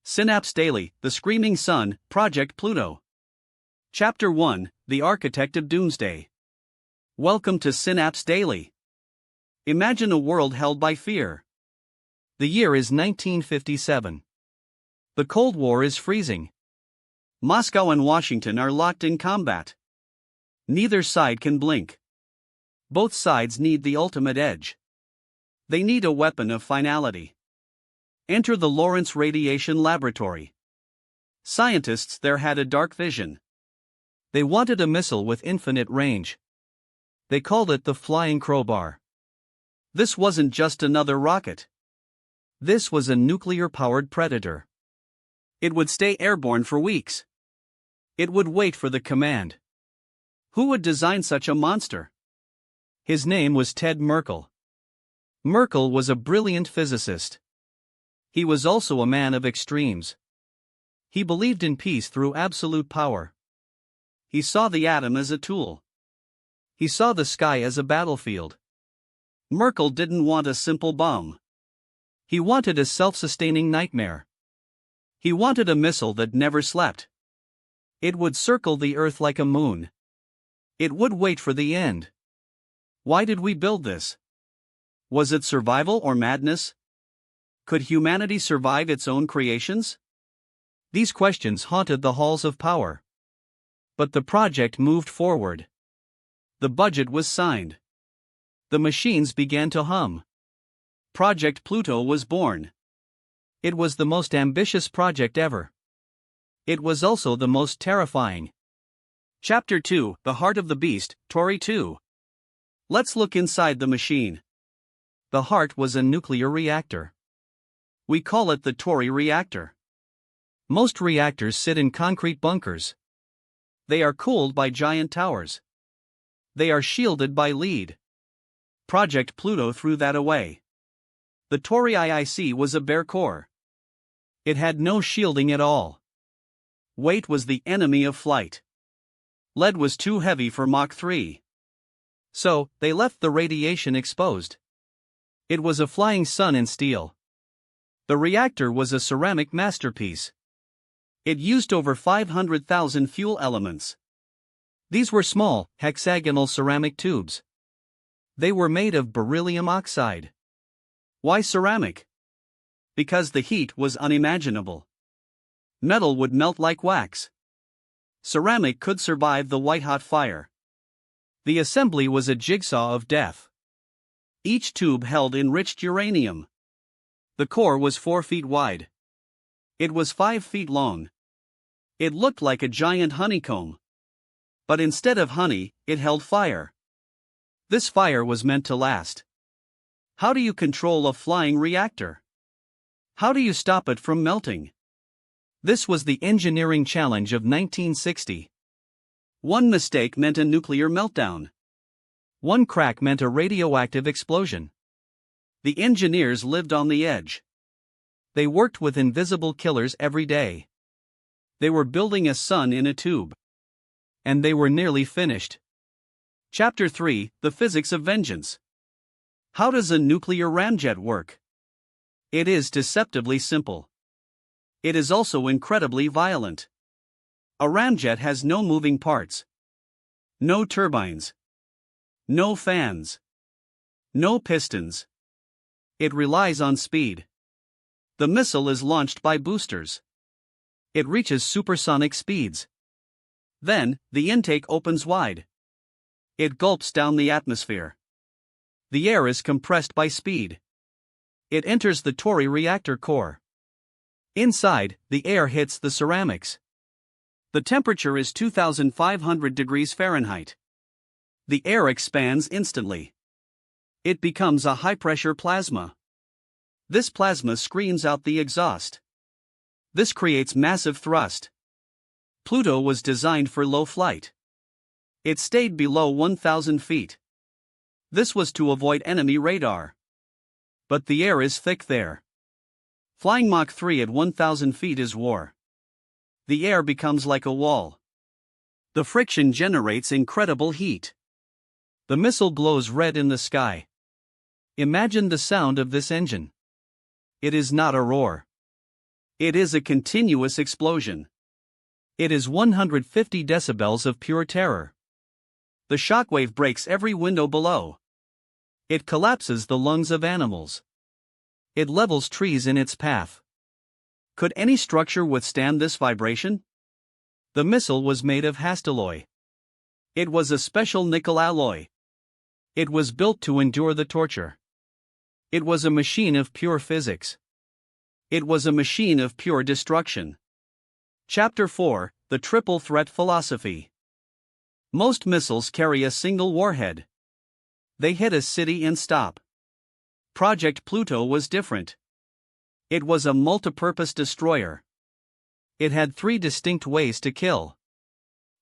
Synapse Daily, The Screaming Sun, Project Pluto. Chapter 1, The Architect of Doomsday. Welcome to Synapse Daily. Imagine a world held by fear. The year is 1957. The Cold War is freezing. Moscow and Washington are locked in combat. Neither side can blink. Both sides need the ultimate edge. They need a weapon of finality. Enter the Lawrence Radiation Laboratory. Scientists there had a dark vision. They wanted a missile with infinite range. They called it the Flying Crowbar. This wasn't just another rocket. This was a nuclear-powered predator. It would stay airborne for weeks. It would wait for the command. Who would design such a monster? His name was Ted Merkle. Merkle was a brilliant physicist. He was also a man of extremes. He believed in peace through absolute power. He saw the atom as a tool. He saw the sky as a battlefield. Merkle didn't want a simple bomb. He wanted a self-sustaining nightmare. He wanted a missile that never slept. It would circle the Earth like a moon. It would wait for the end. Why did we build this? Was it survival or madness? Could humanity survive its own creations? These questions haunted the halls of power. But the project moved forward. The budget was signed. The machines began to hum. Project Pluto was born. It was the most ambitious project ever. It was also the most terrifying. Chapter 2, The Heart of the Beast, Tory-IIC. Let's look inside the machine. The heart was a nuclear reactor. We call it the Tory-IIC. Most reactors sit in concrete bunkers. They are cooled by giant towers. They are shielded by lead. Project Pluto threw that away. The Tory-IIC was a bare core. It had no shielding at all. Weight was the enemy of flight. Lead was too heavy for Mach 3. So, they left the radiation exposed. It was a flying sun in steel. The reactor was a ceramic masterpiece. It used over 500,000 fuel elements. These were small, hexagonal ceramic tubes. They were made of beryllium oxide. Why ceramic? Because the heat was unimaginable. Metal would melt like wax. Ceramic could survive the white-hot fire. The assembly was a jigsaw of death. Each tube held enriched uranium. The core was 4 feet wide. It was 5 feet long. It looked like a giant honeycomb. But instead of honey, it held fire. This fire was meant to last. How do you control a flying reactor? How do you stop it from melting? This was the engineering challenge of 1960. One mistake meant a nuclear meltdown. One crack meant a radioactive explosion. The engineers lived on the edge. They worked with invisible killers every day. They were building a sun in a tube. And they were nearly finished. Chapter 3, The Physics of Vengeance. How does a nuclear ramjet work? It is deceptively simple. It is also incredibly violent. A ramjet has no moving parts. No turbines. No fans. No pistons. It relies on speed. The missile is launched by boosters. It reaches supersonic speeds. Then, the intake opens wide. It gulps down the atmosphere. The air is compressed by speed. It enters the Tory reactor core. Inside, the air hits the ceramics. The temperature is 2,500 degrees Fahrenheit. The air expands instantly. It becomes a high-pressure plasma. This plasma screams out the exhaust. This creates massive thrust. Pluto was designed for low flight. It stayed below 1,000 feet. This was to avoid enemy radar. But the air is thick there. Flying Mach 3 at 1,000 feet is war. The air becomes like a wall. The friction generates incredible heat. The missile glows red in the sky. Imagine the sound of this engine. It is not a roar. It is a continuous explosion. It is 150 decibels of pure terror. The shockwave breaks every window below. It collapses the lungs of animals. It levels trees in its path. Could any structure withstand this vibration? The missile was made of hastelloy. It was a special nickel alloy. It was built to endure the torture. It was a machine of pure physics. It was a machine of pure destruction. Chapter 4: The Triple Threat Philosophy. Most missiles carry a single warhead. They hit a city and stop. Project Pluto was different. It was a multipurpose destroyer. It had 3 distinct ways to kill.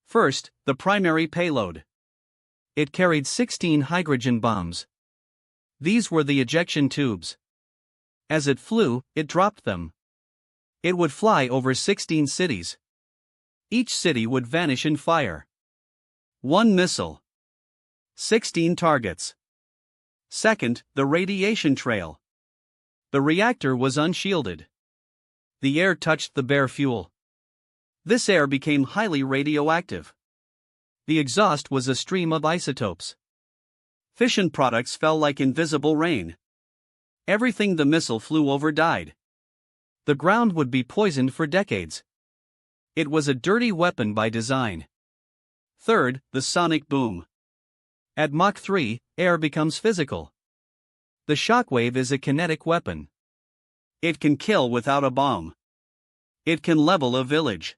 First, the primary payload. It carried 16 hydrogen bombs. These were the ejection tubes. As it flew, it dropped them. It would fly over 16 cities. Each city would vanish in fire. 1 missile. 16 targets. Second, the radiation trail. The reactor was unshielded. The air touched the bare fuel. This air became highly radioactive. The exhaust was a stream of isotopes. Fission products fell like invisible rain. Everything the missile flew over died. The ground would be poisoned for decades. It was a dirty weapon by design. Third, the sonic boom. At Mach 3, air becomes physical. The shockwave is a kinetic weapon. It can kill without a bomb. It can level a village.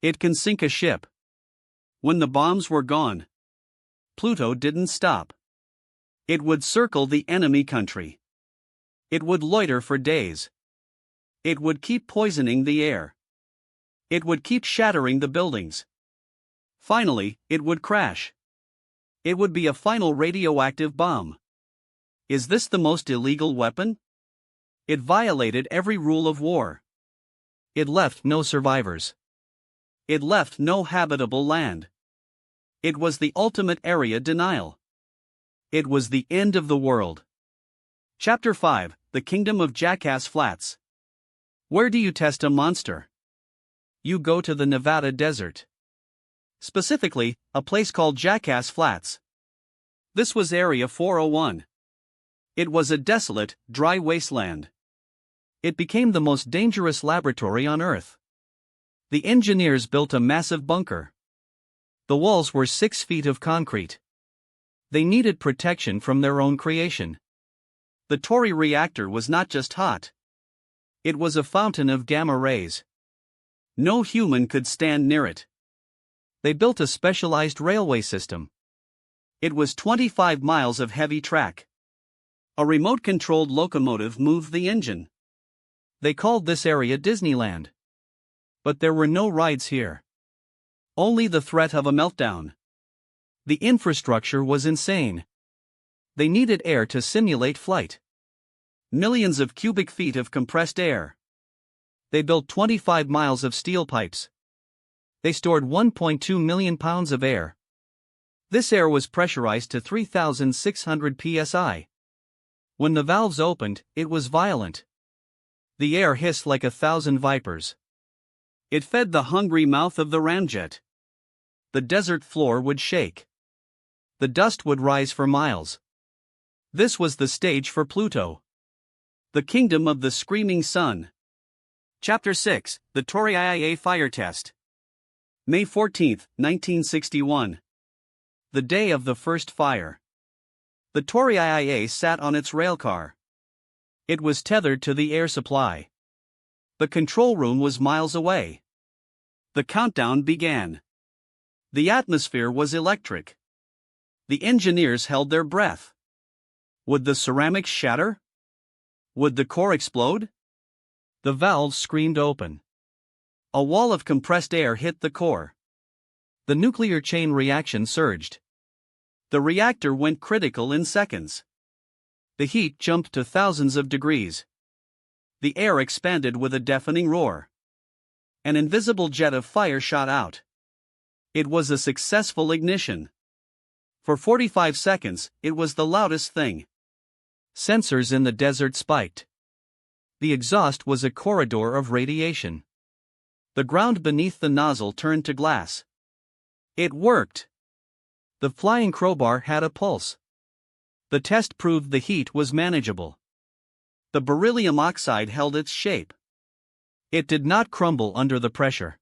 It can sink a ship. When the bombs were gone, Pluto didn't stop. It would circle the enemy country. It would loiter for days. It would keep poisoning the air. It would keep shattering the buildings. Finally, it would crash. It would be a final radioactive bomb. Is this the most illegal weapon? It violated every rule of war. It left no survivors. It left no habitable land. It was the ultimate area denial. It was the end of the world. Chapter 5: The Kingdom of Jackass Flats. Where do you test a monster? You go to the Nevada desert. Specifically, a place called Jackass Flats. This was Area 401. It was a desolate, dry wasteland. It became the most dangerous laboratory on Earth. The engineers built a massive bunker. The walls were 6 feet of concrete. They needed protection from their own creation. The Tory-IIC reactor was not just hot. It was a fountain of gamma rays. No human could stand near it. They built a specialized railway system. It was 25 miles of heavy track. A remote-controlled locomotive moved the engine. They called this area Disneyland. But there were no rides here. Only the threat of a meltdown. The infrastructure was insane. They needed air to simulate flight. Millions of cubic feet of compressed air. They built 25 miles of steel pipes. They stored 1.2 million pounds of air. This air was pressurized to 3,600 psi. When the valves opened, it was violent. The air hissed like 1,000 vipers. It fed the hungry mouth of the ramjet. The desert floor would shake. The dust would rise for miles. This was the stage for Pluto. The Kingdom of the Screaming Sun. Chapter 6: The Tory-IIC Fire Test. May 14, 1961. The day of the first fire. The Tory-IIC sat on its railcar. It was tethered to the air supply. The control room was miles away. The countdown began. The atmosphere was electric. The engineers held their breath. Would the ceramics shatter? Would the core explode? The valves screamed open. A wall of compressed air hit the core. The nuclear chain reaction surged. The reactor went critical in seconds. The heat jumped to thousands of degrees. The air expanded with a deafening roar. An invisible jet of fire shot out. It was a successful ignition. For 45 seconds, it was the loudest thing. Sensors in the desert spiked. The exhaust was a corridor of radiation. The ground beneath the nozzle turned to glass. It worked. The flying Crowbar had a pulse. The test proved the heat was manageable. The beryllium oxide held its shape. It did not crumble under the pressure.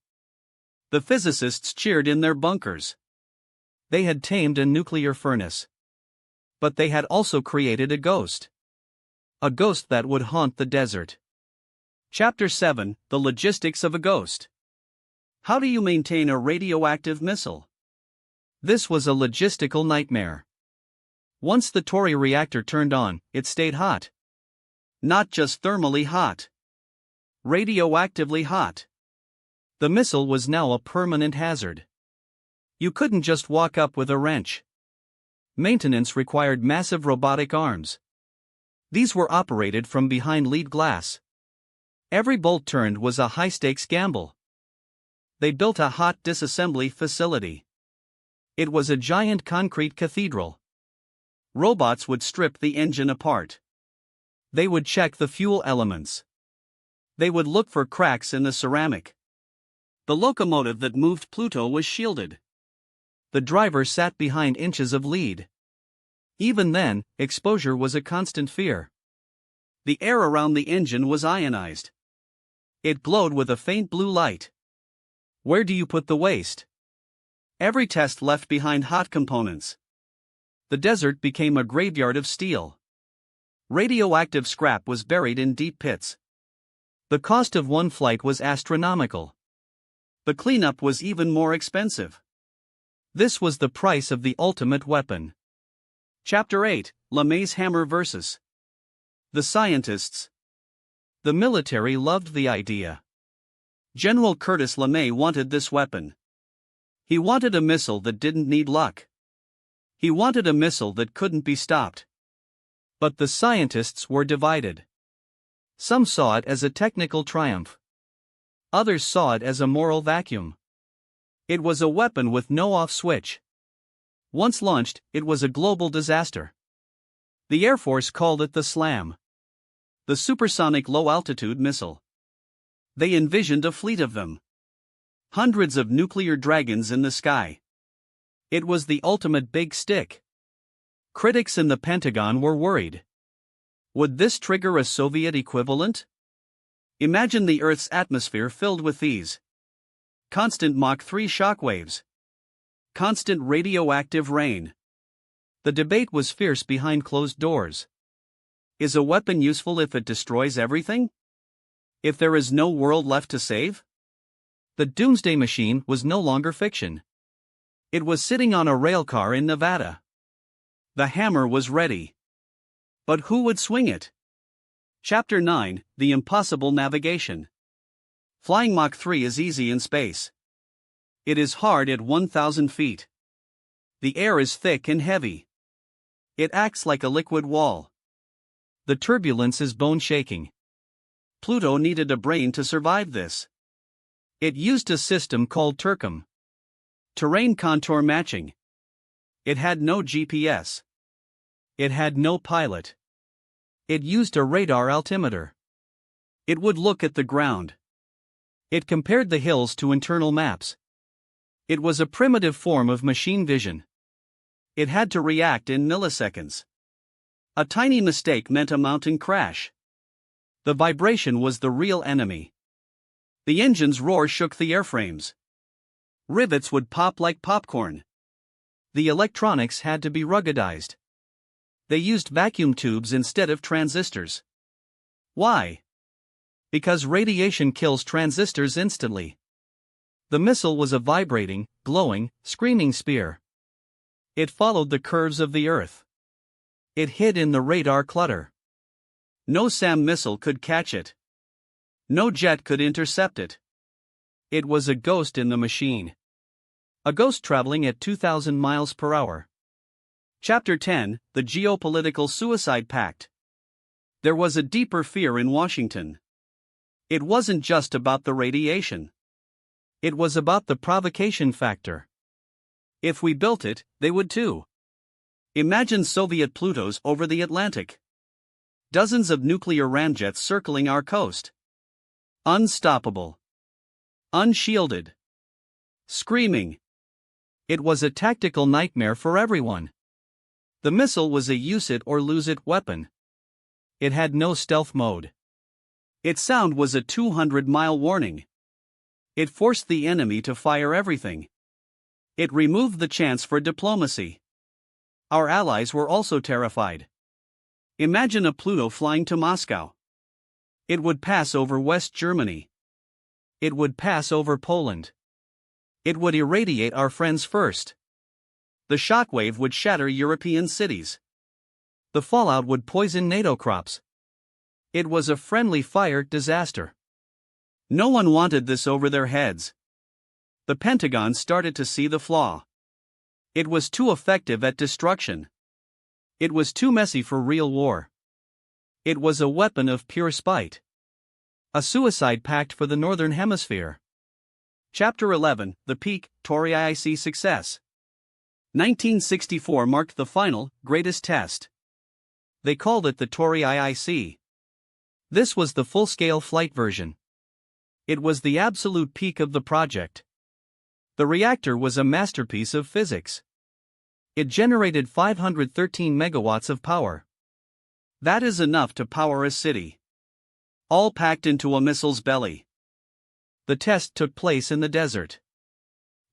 The physicists cheered in their bunkers. They had tamed a nuclear furnace. But they had also created a ghost. A ghost that would haunt the desert. Chapter 7: The Logistics of a Ghost. How do you maintain a radioactive missile? This was a logistical nightmare. Once the Tory-IIC turned on, it stayed hot. Not just thermally hot. Radioactively hot. The missile was now a permanent hazard. You couldn't just walk up with a wrench. Maintenance required massive robotic arms. These were operated from behind lead glass. Every bolt turned was a high-stakes gamble. They built a hot disassembly facility. It was a giant concrete cathedral. Robots would strip the engine apart. They would check the fuel elements. They would look for cracks in the ceramic. The locomotive that moved Pluto was shielded. The driver sat behind inches of lead. Even then, exposure was a constant fear. The air around the engine was ionized. It glowed with a faint blue light. Where do you put the waste? Every test left behind hot components. The desert became a graveyard of steel. Radioactive scrap was buried in deep pits. The cost of one flight was astronomical. The cleanup was even more expensive. This was the price of the ultimate weapon. Chapter 8: LeMay's Hammer vs. the Scientists. The military loved the idea. General Curtis LeMay wanted this weapon. He wanted a missile that didn't need luck. He wanted a missile that couldn't be stopped. But the scientists were divided. Some saw it as a technical triumph. Others saw it as a moral vacuum. It was a weapon with no off switch. Once launched, it was a global disaster. The Air Force called it the SLAM. The Supersonic Low Altitude Missile. They envisioned a fleet of them. Hundreds of nuclear dragons in the sky. It was the ultimate big stick. Critics in the Pentagon were worried. Would this trigger a Soviet equivalent? Imagine the Earth's atmosphere filled with these. Constant Mach 3 shockwaves. Constant radioactive rain. The debate was fierce behind closed doors. Is a weapon useful if it destroys everything? If there is no world left to save? The doomsday machine was no longer fiction. It was sitting on a railcar in Nevada. The hammer was ready. But who would swing it? Chapter 9: The Impossible Navigation. Flying Mach 3 is easy in space. It is hard at 1,000 feet. The air is thick and heavy. It acts like a liquid wall. The turbulence is bone-shaking. Pluto needed a brain to survive this. It used a system called TERCM. Terrain contour matching. It had no GPS. It had no pilot. It used a radar altimeter. It would look at the ground. It compared the hills to internal maps. It was a primitive form of machine vision. It had to react in milliseconds. A tiny mistake meant a mountain crash. The vibration was the real enemy. The engine's roar shook the airframes. Rivets would pop like popcorn. The electronics had to be ruggedized. They used vacuum tubes instead of transistors. Why? Because radiation kills transistors instantly. The missile was a vibrating, glowing, screaming spear. It followed the curves of the Earth. It hid in the radar clutter. No SAM missile could catch it. No jet could intercept it. It was a ghost in the machine. A ghost traveling at 2,000 miles per hour. Chapter 10: The Geopolitical Suicide Pact. There was a deeper fear in Washington. It wasn't just about the radiation. It was about the provocation factor. If we built it, they would too. Imagine Soviet Plutos over the Atlantic. Dozens of nuclear ramjets circling our coast. Unstoppable. Unshielded. Screaming. It was a tactical nightmare for everyone. The missile was a use-it-or-lose-it weapon. It had no stealth mode. Its sound was a 200-mile warning. It forced the enemy to fire everything. It removed the chance for diplomacy. Our allies were also terrified. Imagine a Pluto flying to Moscow. It would pass over West Germany. It would pass over Poland. It would irradiate our friends first. The shockwave would shatter European cities. The fallout would poison NATO crops. It was a friendly fire disaster. No one wanted this over their heads. The Pentagon started to see the flaw. It was too effective at destruction. It was too messy for real war. It was a weapon of pure spite. A suicide pact for the Northern Hemisphere. Chapter 11, The Peak, Tory-IIC Success. 1964 marked the final, greatest test. They called it the Tory-IIC. This was the full-scale flight version. It was the absolute peak of the project. The reactor was a masterpiece of physics. It generated 513 megawatts of power. That is enough to power a city. All packed into a missile's belly. The test took place in the desert.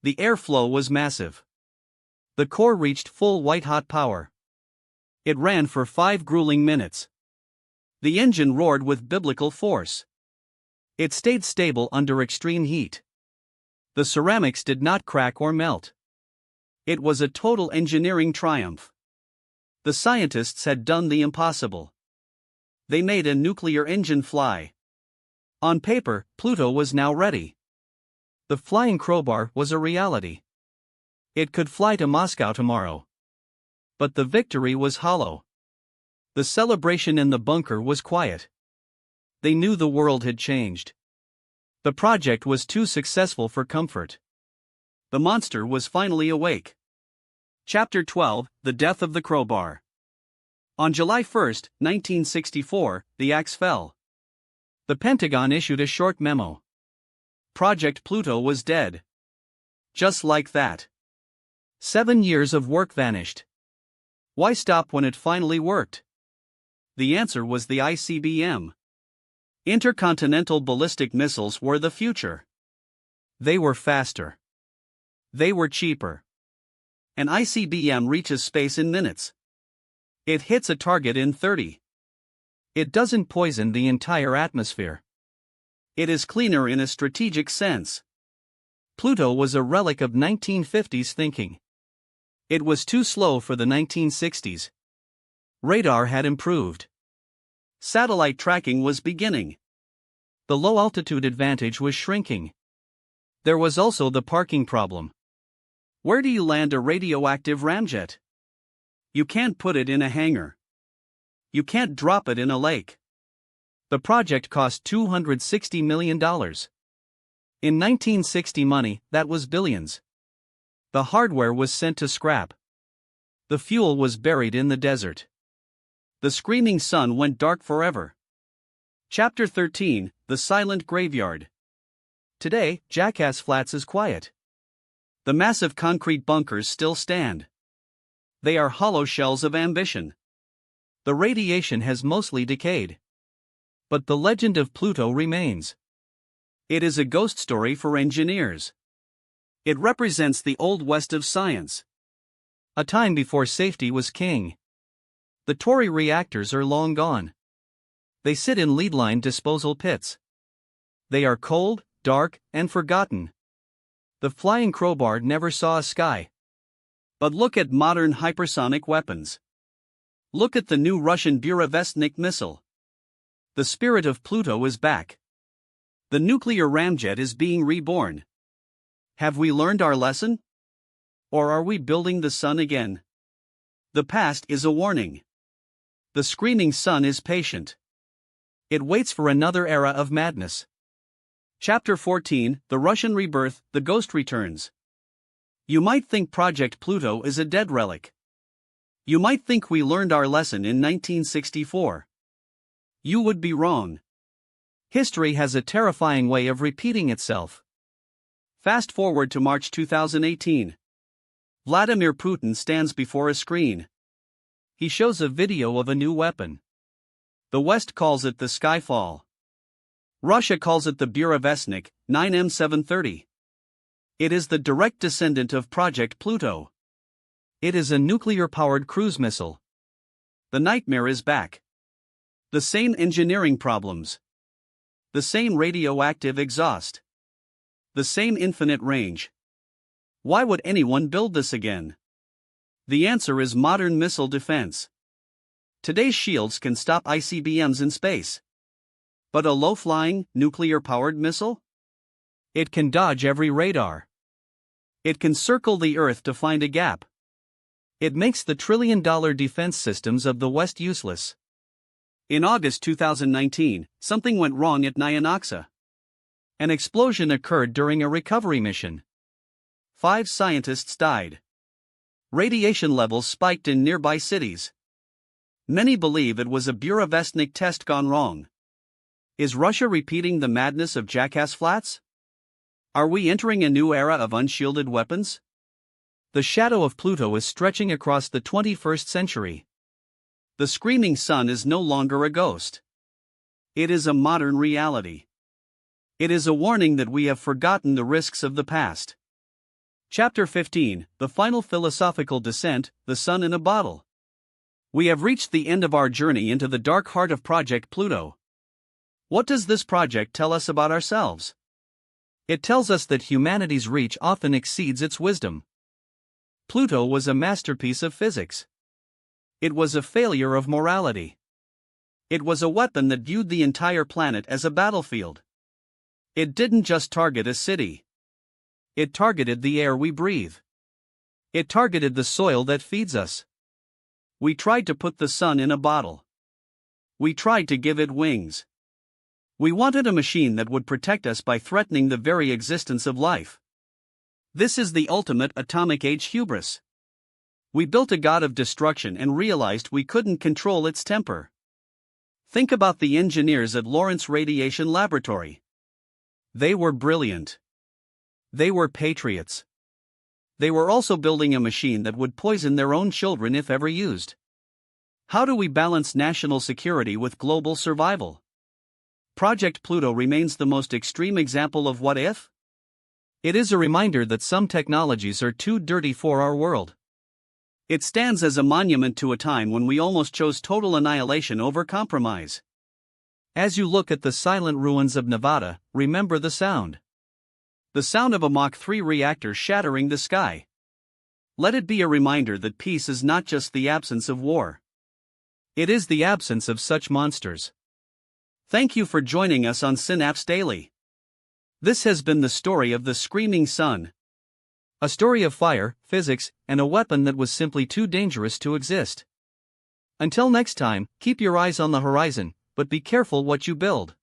The airflow was massive. The core reached full white-hot power. It ran for 5 grueling minutes. The engine roared with biblical force. It stayed stable under extreme heat. The ceramics did not crack or melt. It was a total engineering triumph. The scientists had done the impossible. They made a nuclear engine fly. On paper, Pluto was now ready. The flying Crowbar was a reality. It could fly to Moscow tomorrow. But the victory was hollow. The celebration in the bunker was quiet. They knew the world had changed. The project was too successful for comfort. The monster was finally awake. Chapter 12, The Death of the Crowbar. On July 1, 1964, the axe fell. The Pentagon issued a short memo. Project Pluto was dead. Just like that. 7 years of work vanished. Why stop when it finally worked? The answer was the ICBM. Intercontinental ballistic missiles were the future. They were faster. They were cheaper. An ICBM reaches space in minutes. It hits a target in 30. It doesn't poison the entire atmosphere. It is cleaner in a strategic sense. Pluto was a relic of 1950s thinking. It was too slow for the 1960s. Radar had improved. Satellite tracking was beginning. The low-altitude advantage was shrinking. There was also the parking problem. Where do you land a radioactive ramjet? You can't put it in a hangar. You can't drop it in a lake. The project cost $260 million. In 1960 money, that was billions. The hardware was sent to scrap. The fuel was buried in the desert. The screaming sun went dark forever. Chapter 13, The Silent Graveyard. Today, Jackass Flats is quiet. The massive concrete bunkers still stand. They are hollow shells of ambition. The radiation has mostly decayed. But the legend of Pluto remains. It is a ghost story for engineers. It represents the Old West of science. A time before safety was king. The Tory reactors are long gone. They sit in lead-line disposal pits. They are cold, dark, and forgotten. The flying Crowbar never saw a sky. But look at modern hypersonic weapons. Look at the new Russian Burevestnik missile. The spirit of Pluto is back. The nuclear ramjet is being reborn. Have we learned our lesson? Or are we building the sun again? The past is a warning. The screaming sun is patient. It waits for another era of madness. Chapter 14, The Russian Rebirth, The Ghost Returns. You might think Project Pluto is a dead relic. You might think we learned our lesson in 1964. You would be wrong. History has a terrifying way of repeating itself. Fast forward to March 2018. Vladimir Putin stands before a screen. He shows a video of a new weapon. The West calls it the Skyfall. Russia calls it the Burevestnik 9M730. It is the direct descendant of Project Pluto. It is a nuclear-powered cruise missile. The nightmare is back. The same engineering problems. The same radioactive exhaust. The same infinite range. Why would anyone build this again? The answer is modern missile defense. Today's shields can stop ICBMs in space. But a low-flying, nuclear-powered missile? It can dodge every radar. It can circle the Earth to find a gap. It makes the trillion-dollar defense systems of the West useless. In August 2019, something went wrong at Nyanoxa. An explosion occurred during a recovery mission. 5 scientists died. Radiation levels spiked in nearby cities. Many believe it was a Burevestnik test gone wrong. Is Russia repeating the madness of Jackass Flats? Are we entering a new era of unshielded weapons? The shadow of Pluto is stretching across the 21st century. The screaming sun is no longer a ghost. It is a modern reality. It is a warning that we have forgotten the risks of the past. Chapter 15, The Final Philosophical Descent, The Sun in a Bottle. We have reached the end of our journey into the dark heart of Project Pluto. What does this project tell us about ourselves? It tells us that humanity's reach often exceeds its wisdom. Pluto was a masterpiece of physics. It was a failure of morality. It was a weapon that viewed the entire planet as a battlefield. It didn't just target a city. It targeted the air we breathe. It targeted the soil that feeds us. We tried to put the sun in a bottle. We tried to give it wings. We wanted a machine that would protect us by threatening the very existence of life. This is the ultimate atomic age hubris. We built a god of destruction and realized we couldn't control its temper. Think about the engineers at Lawrence Radiation Laboratory. They were brilliant. They were patriots. They were also building a machine that would poison their own children if ever used. How do we balance national security with global survival? Project Pluto remains the most extreme example of what if? It is a reminder that some technologies are too dirty for our world. It stands as a monument to a time when we almost chose total annihilation over compromise. As you look at the silent ruins of Nevada, remember the sound. The sound of a Mach 3 reactor shattering the sky. Let it be a reminder that peace is not just the absence of war. It is the absence of such monsters. Thank you for joining us on Synapse Daily. This has been the story of the Screaming Sun. A story of fire, physics, and a weapon that was simply too dangerous to exist. Until next time, keep your eyes on the horizon, but be careful what you build.